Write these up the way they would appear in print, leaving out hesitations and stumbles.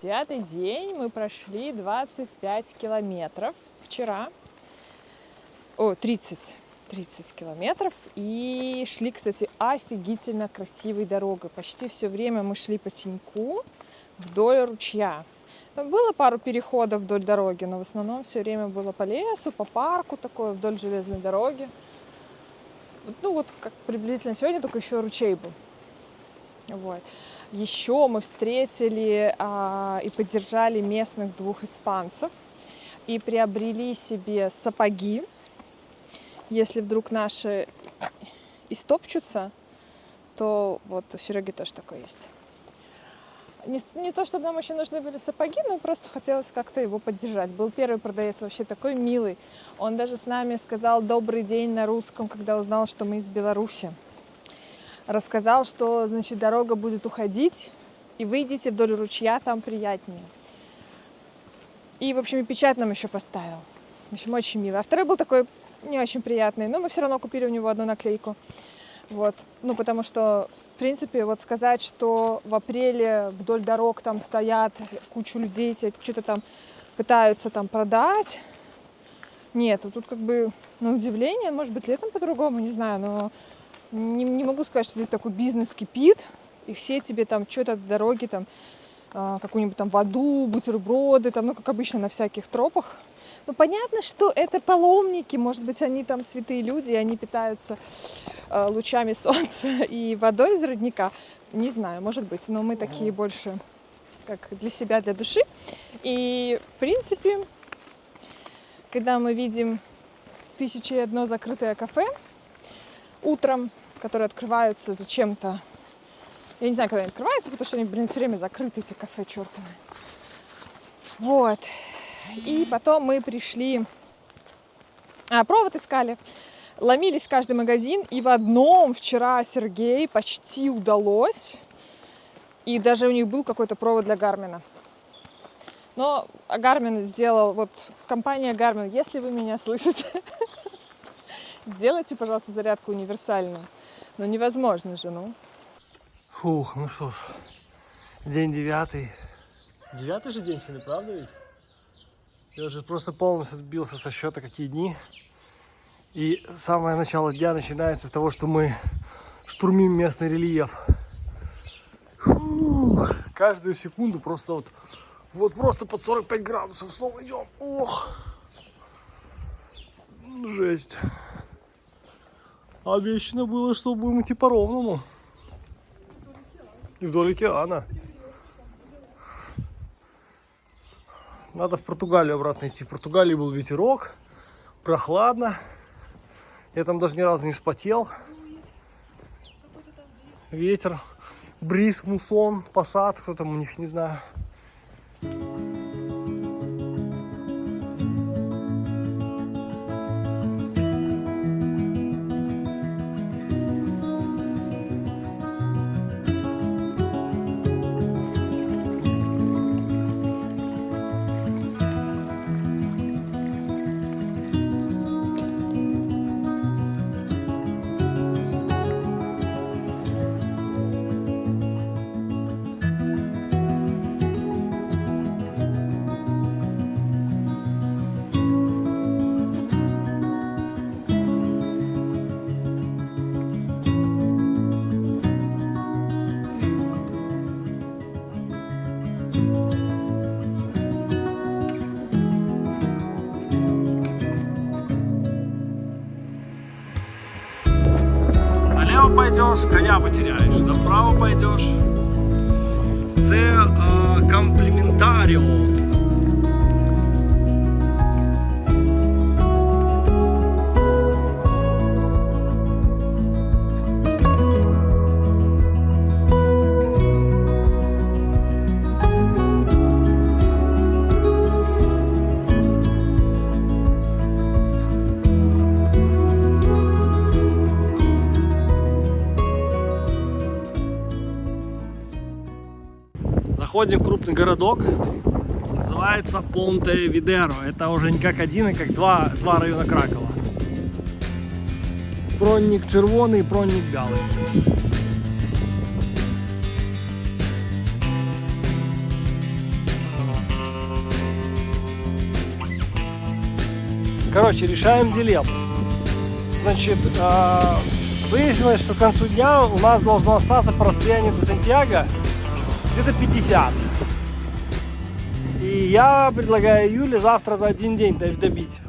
Девятый день, мы прошли 25 километров вчера. 30 километров. И шли, кстати, офигительно красивой дорогой. Почти все время мы шли по теньку вдоль ручья. Там было пару переходов вдоль дороги, но в основном все время было по лесу, по парку такой, вдоль железной дороги. Ну вот как приблизительно сегодня, только еще ручей был. Вот. Еще мы встретили и поддержали местных 2 испанцев и приобрели себе сапоги. Если вдруг наши истопчутся, то вот у Сереги тоже такое есть. Не то, чтобы нам очень нужны были сапоги, но просто хотелось как-то его поддержать. Был первый продавец вообще такой милый. Он даже с нами сказал «добрый день» на русском, когда узнал, что мы из Беларуси. Рассказал, что, значит, дорога будет уходить, и выйдите вдоль ручья, там приятнее. И, в общем, и печать нам еще поставил. В общем, очень мило. А второй был такой не очень приятный, но мы все равно купили у него одну наклейку. Вот. Ну, потому что, в принципе, вот сказать, что в апреле вдоль дорог там стоят кучу людей, что-то там пытаются там продать. Нет, тут как бы на удивление, может быть, летом по-другому, не знаю, но не могу сказать, что здесь такой бизнес кипит, и все тебе там что-то в дороге, там, какую-нибудь там воду, бутерброды, там, ну, как обычно на всяких тропах. Ну, понятно, что это паломники, может быть, они там святые люди, и они питаются лучами солнца и водой из родника. Не знаю, может быть, но мы такие больше как для себя, для души. И, в принципе, когда мы видим 1001 закрытое кафе, утром, которые открываются зачем-то. Я не знаю, когда они открываются, потому что они, все время закрыты, эти кафе чертовы. Вот. И потом мы пришли... провод искали. Ломились в каждый магазин. И в одном вчера Сергей почти удалось. И даже у них был какой-то провод для Гармина. Но Гармин сделал... Вот компания Гармин, если вы меня слышите... Сделайте, пожалуйста, зарядку универсальную. Но невозможно же, ну. Фух, ну что ж. День 9. 9 же день сегодня, правда ведь? Я уже просто полностью сбился со счета, какие дни. И самое начало дня начинается с того, что мы штурмим местный рельеф. Фух, каждую секунду просто вот просто под 45 градусов снова идем. Ох, жесть. Обещано было, что будем идти по-ровному. И вдоль океана. Надо в Португалию обратно идти. В Португалии был ветерок, прохладно. Я там даже ни разу не вспотел. Ветер, бриз, мусон, пассат, кто там у них, не знаю. Налево пойдешь, коня потеряешь. Направо пойдешь. Це комплементаріо. Заходим в крупный городок, называется Понте-Видеро. Это уже не как один, а как два района Кракова. Бронник червоний, бронник белый. Короче, решаем дилемму. Значит, выяснилось, что к концу дня у нас должно остаться по расстоянию до Сантьяго где-то 50. И я предлагаю Юле завтра за один день добить.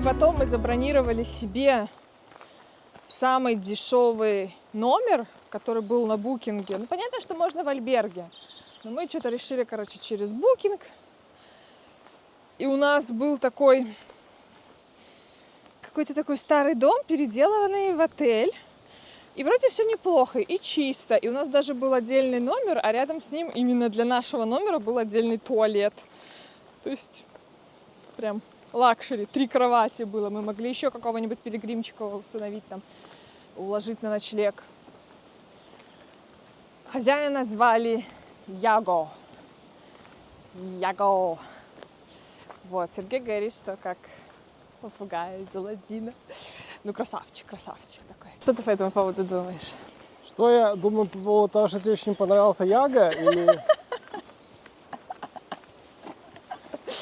Потом мы забронировали себе самый дешевый номер, который был на букинге. Ну, понятно, что можно в альберге. Но мы что-то решили, короче, через букинг. И у нас был такой какой-то такой старый дом, переделанный в отель. И вроде все неплохо и чисто. И у нас даже был отдельный номер, а рядом с ним именно для нашего номера был отдельный туалет. То есть прям лакшери, 3 кровати было. Мы могли еще какого-нибудь пилигримчика установить там, уложить на ночлег. Хозяина звали Яго. Яго. Вот, Сергей говорит, что как попугай из Аладдина. Ну, красавчик, красавчик такой. Что ты по этому поводу думаешь? Что я думаю по поводу того, что тебе очень понравился Яго, или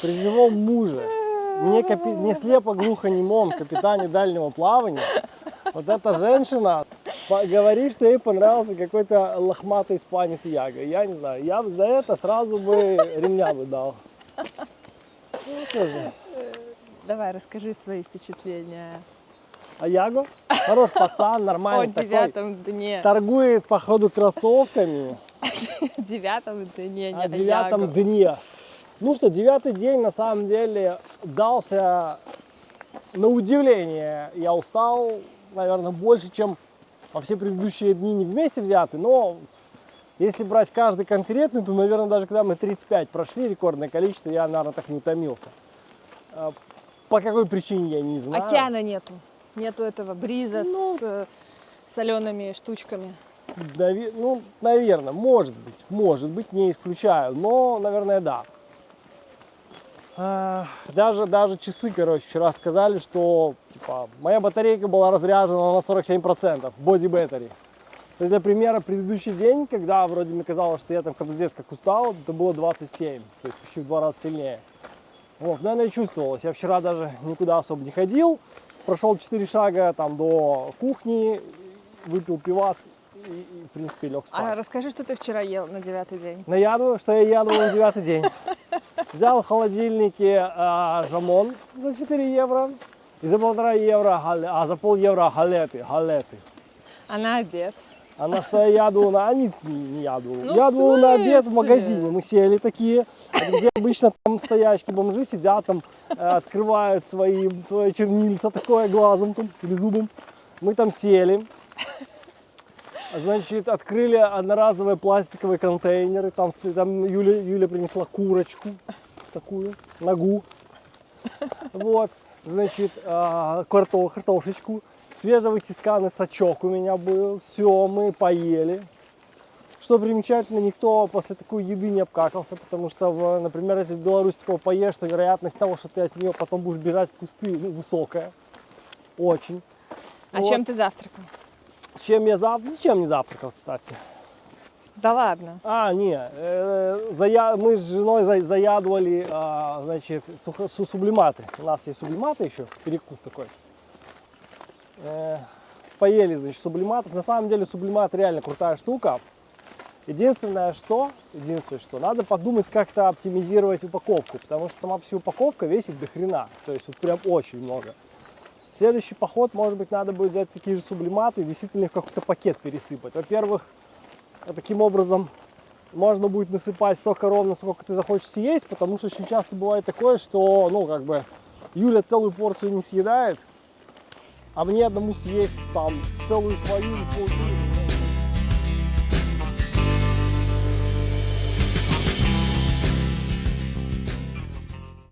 при живом муже, не слепо-глухонемом капитане дальнего плавания, вот эта женщина говорит, что ей понравился какой-то лохматый испанец Яго. Я не знаю, я за это сразу бы ремня бы дал. Ну, тоже. Давай, расскажи свои впечатления. А Яго? Хороший пацан, О нормальный такой. 9-м дне. Торгует, походу, кроссовками. 9-м дне, О не 9-м дне. Ну что, 9-й день на самом деле дался на удивление. Я устал, наверное, больше, чем во все предыдущие дни не вместе взяты. Но если брать каждый конкретный, то, наверное, даже когда мы 35 прошли, рекордное количество, я, наверное, так не утомился. По какой причине, я не знаю. Океана нету. Нету этого бриза с солеными штучками. Ну, наверное, может быть, не исключаю, но, наверное, да. Даже часы, короче, вчера сказали, что типа, моя батарейка была разряжена на 47%, body battery. То есть, для примера, предыдущий день, когда вроде мне казалось, что я там капздец как устал, это было 27, то есть почти в 2 раза сильнее. Вот, наверное, и чувствовалось. Я вчера даже никуда особо не ходил, прошел 4 шага там до кухни, выпил пивас и в принципе, лег спать. А расскажи, что ты вчера ел на 9-й день. Что я ядывал на 9-й день. Взял в холодильнике жамон за 4 евро и за 1,5 евро, за пол-евро галеты. А на обед? А на что я ядывал? А nic не ядывал. Ну, Ядывал на обед в смысле? магазине. Мы сели такие, где обычно там стоячки бомжи сидят, там открывают свое чернильце такое глазом там, или зубом. Мы там сели. Значит, открыли одноразовые пластиковые контейнеры. Там Юля принесла курочку такую, ногу. Вот, значит, картошечку. Свежевытисканный сачок у меня был. Все, мы поели. Что примечательно, никто после такой еды не обкакался, потому что, например, если в Беларуси такого поешь, то вероятность того, что ты от нее потом будешь бежать в кусты, высокая. Очень. А вот. чем ты завтракал? Чем я завтракал? Ничем не завтракал, кстати. Да ладно. Мы с женой заядывали, значит, сублиматы. У нас есть сублиматы еще, перекус такой. поели, значит, сублиматов. На самом деле сублимат реально крутая штука. Единственное, что надо подумать, как-то оптимизировать упаковку, потому что сама по себе упаковка весит до хрена, то есть вот прям очень много. В следующий поход, может быть, надо будет взять такие же сублиматы и действительно их в какой-то пакет пересыпать. Во-первых, таким образом можно будет насыпать столько ровно, сколько ты захочешь съесть, потому что очень часто бывает такое, что, ну, как бы, Юля целую порцию не съедает, а мне одному съесть там целую свою и полную.